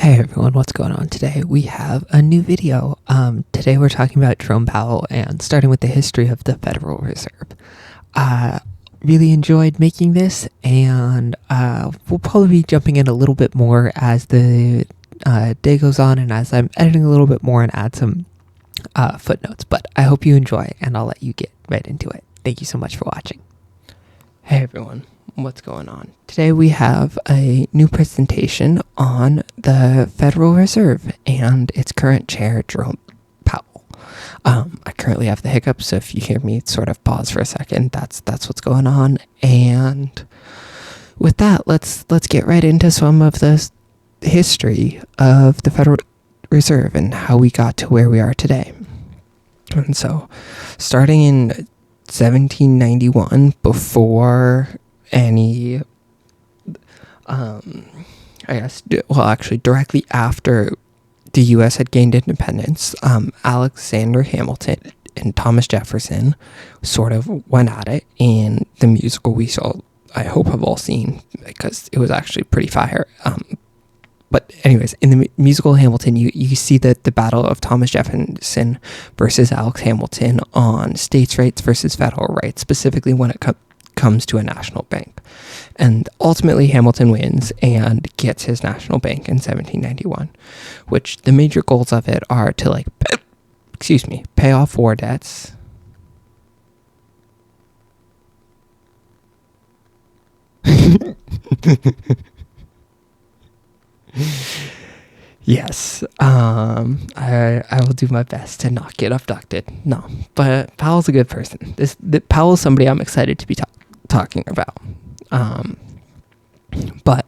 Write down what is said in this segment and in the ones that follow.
Hey everyone, what's going on today? We have a new video. Today we're talking about Jerome Powell and starting with the history of the Federal Reserve. Really enjoyed making this, and we'll probably be jumping in a little bit more as the day goes on and as I'm editing a little bit more and add some footnotes. But I hope you enjoy, and I'll let you get right into it. Thank you so much for watching. Hey everyone, what's going on? Today we have a new presentation on the Federal Reserve and its current chair, Jerome Powell. I currently have the hiccups, so if you hear me sort of pause for a second, that's what's going on. And with that, let's get right into some of the history of the Federal Reserve and how we got to where we are today. And so, starting in 1791, before any, directly after the U.S. had gained independence, Alexander Hamilton and Thomas Jefferson sort of went at it in the musical we I hope have all seen, because it was actually pretty fire. But anyways, in the musical Hamilton, you see the battle of Thomas Jefferson versus Alex Hamilton on states' rights versus federal rights, specifically when it comes to a national bank. And ultimately, Hamilton wins and gets his national bank in 1791, which the major goals of it are to pay off war debts. Yes, I will do my best to not get abducted. No, but Powell's a good person. Powell's somebody I'm excited to be talking about. But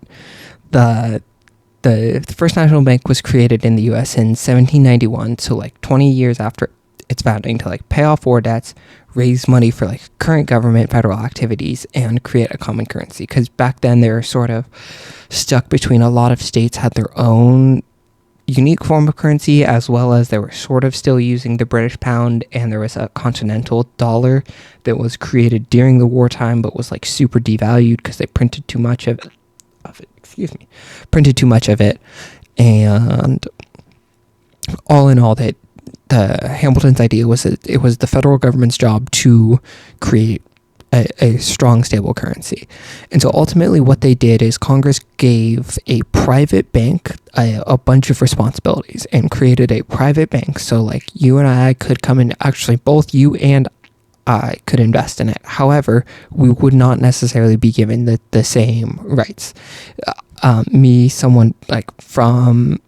the first national bank was created in the U.S. in 1791, so 20 years after its founding, to pay off war debts, raise money for current government federal activities, and create a common currency. Because back then they were sort of stuck between a lot of states had their own unique form of currency, as well as they were sort of still using the British pound, and there was a continental dollar that was created during the wartime but was super devalued because they printed too much of it. And all in all, the Hamilton's idea was that it was the federal government's job to create a strong, stable currency. And so ultimately what they did is Congress gave a private bank a bunch of responsibilities and created a private bank. So you and I could come in, actually both you and I could invest in it. However, we would not necessarily be given the same rights. Someone from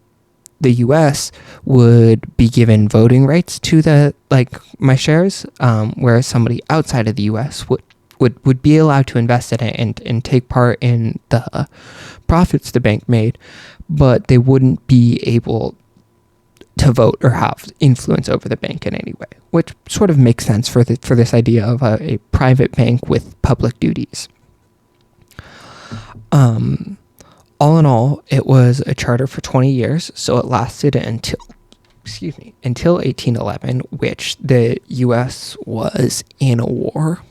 the U.S. would be given voting rights to my shares, whereas somebody outside of the U.S. would be allowed to invest in it and take part in the profits the bank made, but they wouldn't be able to vote or have influence over the bank in any way, which sort of makes sense for this idea of a private bank with public duties. All in all, it was a charter for 20 years, so it lasted until 1811, which the U.S. was in a war,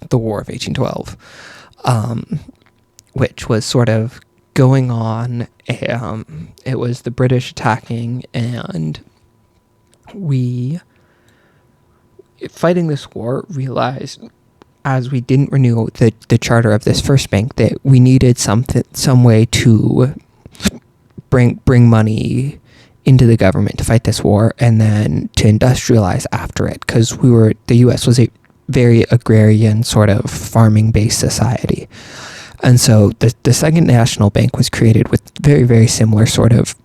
the War of 1812, which was sort of going on. It was the British attacking, and we, fighting this war, realized, as we didn't renew the charter of this first bank, that we needed some way to bring money into the government to fight this war, and then to industrialize after it, because the U.S. was a very agrarian sort of farming-based society. And so the second national bank was created with very, very similar sort of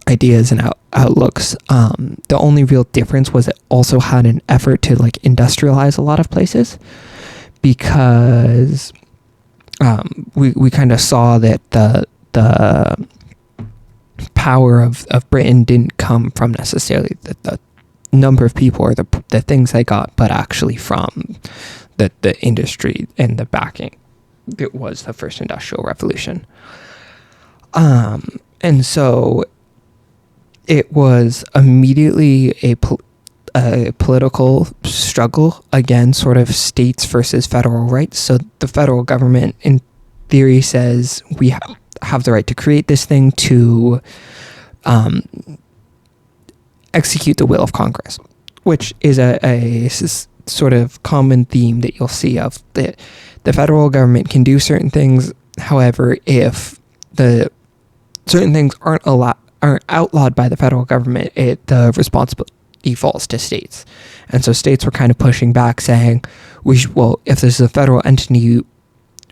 ideas and outlooks. The only real difference was it also had an effort to industrialize a lot of places, because we kind of saw that the power of Britain didn't come from necessarily the number of people or the things they got, but actually from the industry and the backing. It was the first industrial revolution. And so it was immediately a political struggle, again, sort of states versus federal rights. So the federal government, in theory, says we have the right to create this thing, to execute the will of Congress, which is a sort of common theme that you'll see of the federal government can do certain things. However, if the certain things aren't outlawed by the federal government, the responsibility falls to states. And so states were kind of pushing back, saying, if this is a federal entity,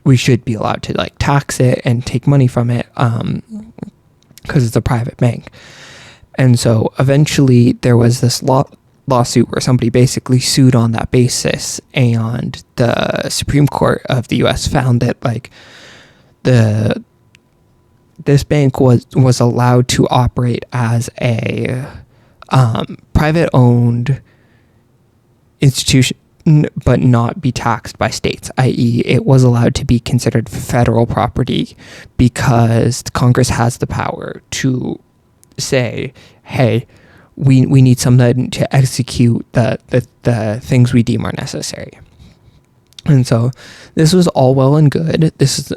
we should be allowed to like tax it and take money from it, because it's a private bank. And so eventually there was this lawsuit where somebody basically sued on that basis, and the Supreme Court of the U.S. found that like this bank was allowed to operate as a private owned institution, but not be taxed by states, i.e. it was allowed to be considered federal property because Congress has the power to say, hey, we need something to execute the things we deem are necessary. And so this was all well and good. This is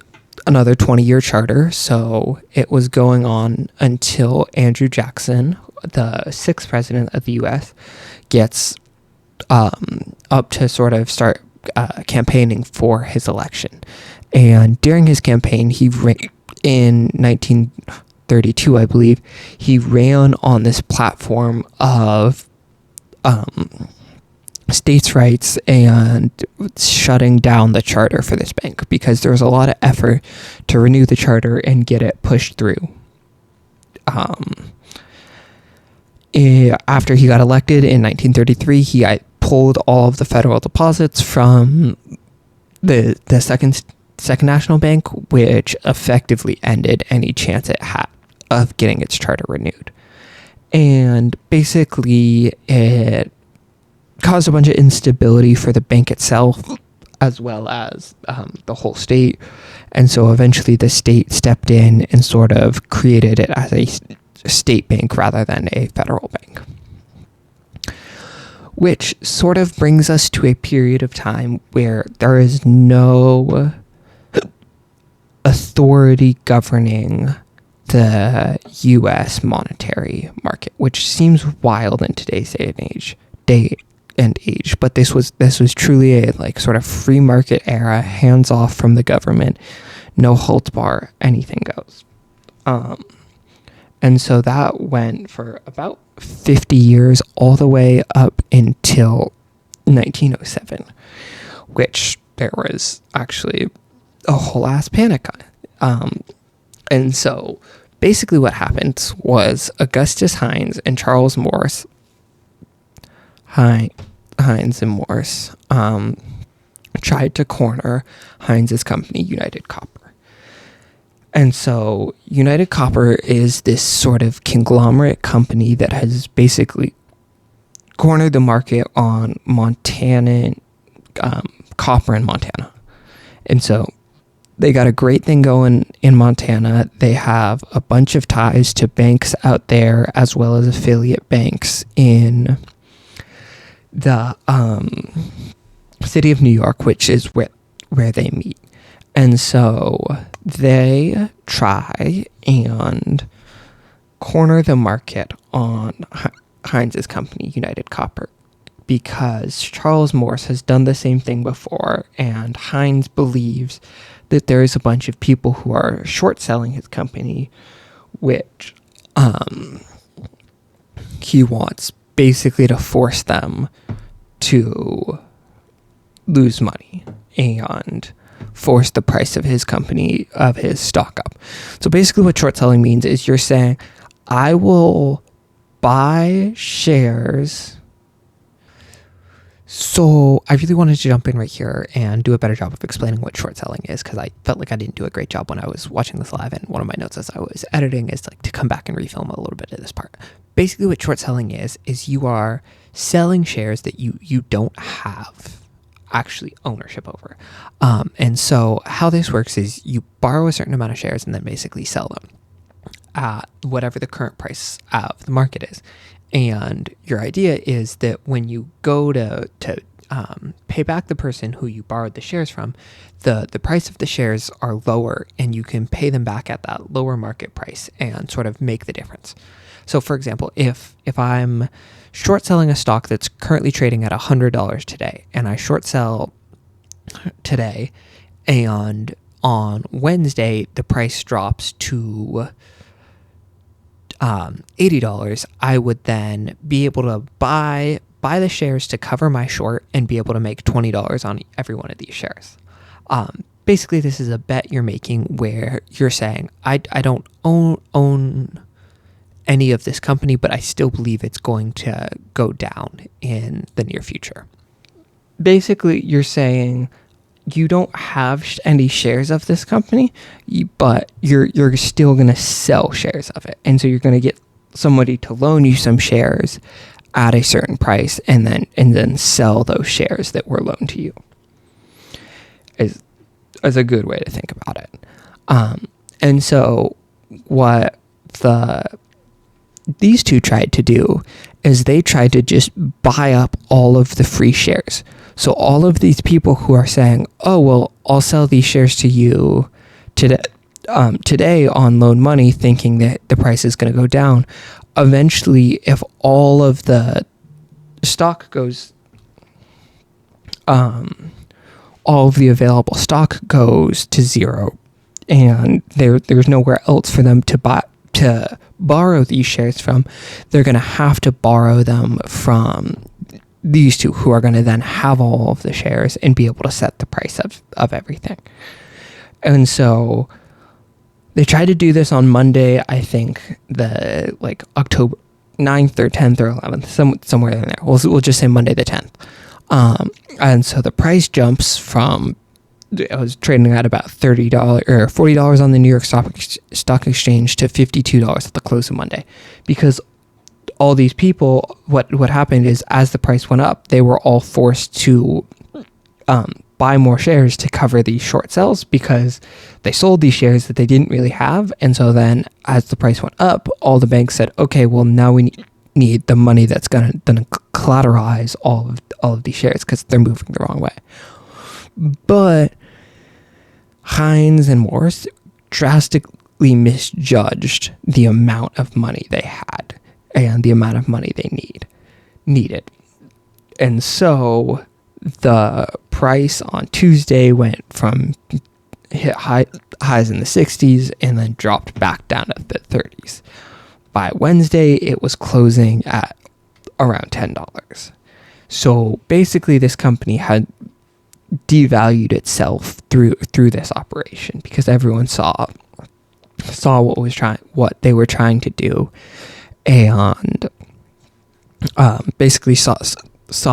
another 20-year charter, so it was going on until Andrew Jackson, the sixth president of the U.S., gets up to sort of start campaigning for his election. And during his campaign, he ran in 1932, I believe, he ran on this platform of states' rights and shutting down the charter for this bank, because there was a lot of effort to renew the charter and get it pushed through. After he got elected in 1933, he pulled all of the federal deposits from the Second National Bank, which effectively ended any chance it had of getting its charter renewed. And basically it caused a bunch of instability for the bank itself, as well as the whole state. And so eventually the state stepped in and sort of created it as a state bank rather than a federal bank. Which sort of brings us to a period of time where there is no authority governing the U.S. monetary market, which seems wild in today's day and age. But this was truly a like sort of free market era, hands off from the government, no holds bar, anything goes. And so that went for about 50 years, all the way up until 1907, which there was actually a whole ass panic on. And so basically what happened was Augustus Hines and Charles Morse, Hines and Morse, tried to corner Hines's company, United Copper. And so United Copper is this sort of conglomerate company that has basically cornered the market on Montana, copper in Montana. And so they got a great thing going in Montana. They have a bunch of ties to banks out there, as well as affiliate banks in the city of New York, which is where they meet. And so they try and corner the market on Hines's company, United Copper, because Charles Morse has done the same thing before, and Hines believes that there is a bunch of people who are short selling his company, which he wants basically to force them to lose money and force the price of his company, of his stock up. So basically what short selling means is you're saying, I will buy shares. So I really wanted to jump in right here and do a better job of explaining what short selling is, because I felt like I didn't do a great job when I was watching this live, and one of my notes as I was editing is like to come back and refilm a little bit of this part. Basically what short selling is you are selling shares that you don't have actually ownership over. And so how this works is you borrow a certain amount of shares and then basically sell them at whatever the current price of the market is. And your idea is that when you go to pay back the person who you borrowed the shares from, the price of the shares are lower, and you can pay them back at that lower market price and sort of make the difference. So for example, if I'm short selling a stock that's currently trading at $100 today, and I short sell today, and on Wednesday the price drops to $80, I would then be able to buy the shares to cover my short and be able to make $20 on every one of these shares. Basically, this is a bet you're making where you're saying, I don't own any of this company, but I still believe it's going to go down in the near future. Basically, you're saying you don't have any shares of this company, but you're still going to sell shares of it. And so you're going to get somebody to loan you some shares at a certain price and then sell those shares that were loaned to you. Is a good way to think about it. And so what these two tried to do is they tried to just buy up all of the free shares. So all of these people who are saying, oh, well, I'll sell these shares to you today on loan money, thinking that the price is going to go down. Eventually, if all of the stock goes, all of the available stock goes to zero, and there's nowhere else for them to borrow these shares from, they're going to have to borrow them from these two, who are going to then have all of the shares and be able to set the price of everything. And so they tried to do this on Monday, I think October 9th or 10th or 11th, somewhere in there. We'll just say Monday the 10th. And so the price jumps from, I was trading at about $30 or $40 on the New York Stock Exchange to $52 at the close of Monday, because all these people, what happened is, as the price went up, they were all forced to buy more shares to cover these short sells, because they sold these shares that they didn't really have. And so then as the price went up, all the banks said, okay, well, now we need the money that's going to collateralize all of these shares, because they're moving the wrong way. But Hines and Morris drastically misjudged the amount of money they had and the amount of money they needed. And so the price on Tuesday went from hit highs in the 60s and then dropped back down to the 30s. By Wednesday, it was closing at around $10. So basically, this company had devalued itself through this operation, because everyone saw what they were trying to do, and basically saw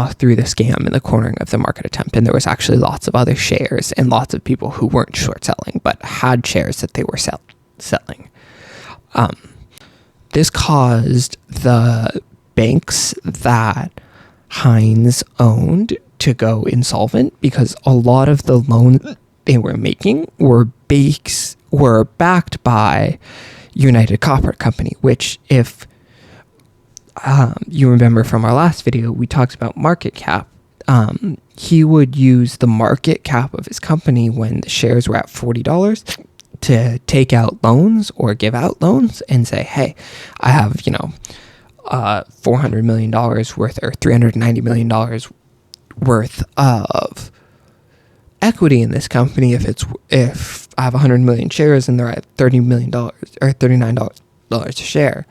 through the scam and the cornering of the market attempt. And there was actually lots of other shares and lots of people who weren't short selling but had shares that they were selling. This caused the banks that Hines owned to go insolvent, because a lot of the loans they were making were backed by United Copper Company, which, if you remember from our last video, we talked about market cap. He would use the market cap of his company when the shares were at $40 to take out loans or give out loans and say, hey, I have, $400 million worth, or $390 million worth of equity in this company. If I have 100 million shares and they're at $30 million or $39 a share,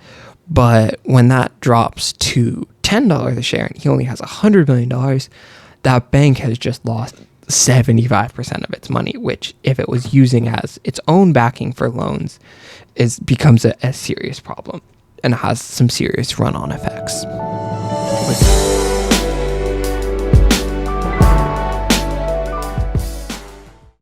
but when that drops to $10 a share and he only has $100 million, that bank has just lost 75% of its money, which, if it was using as its own backing for loans, becomes a serious problem and has some serious run-on effects.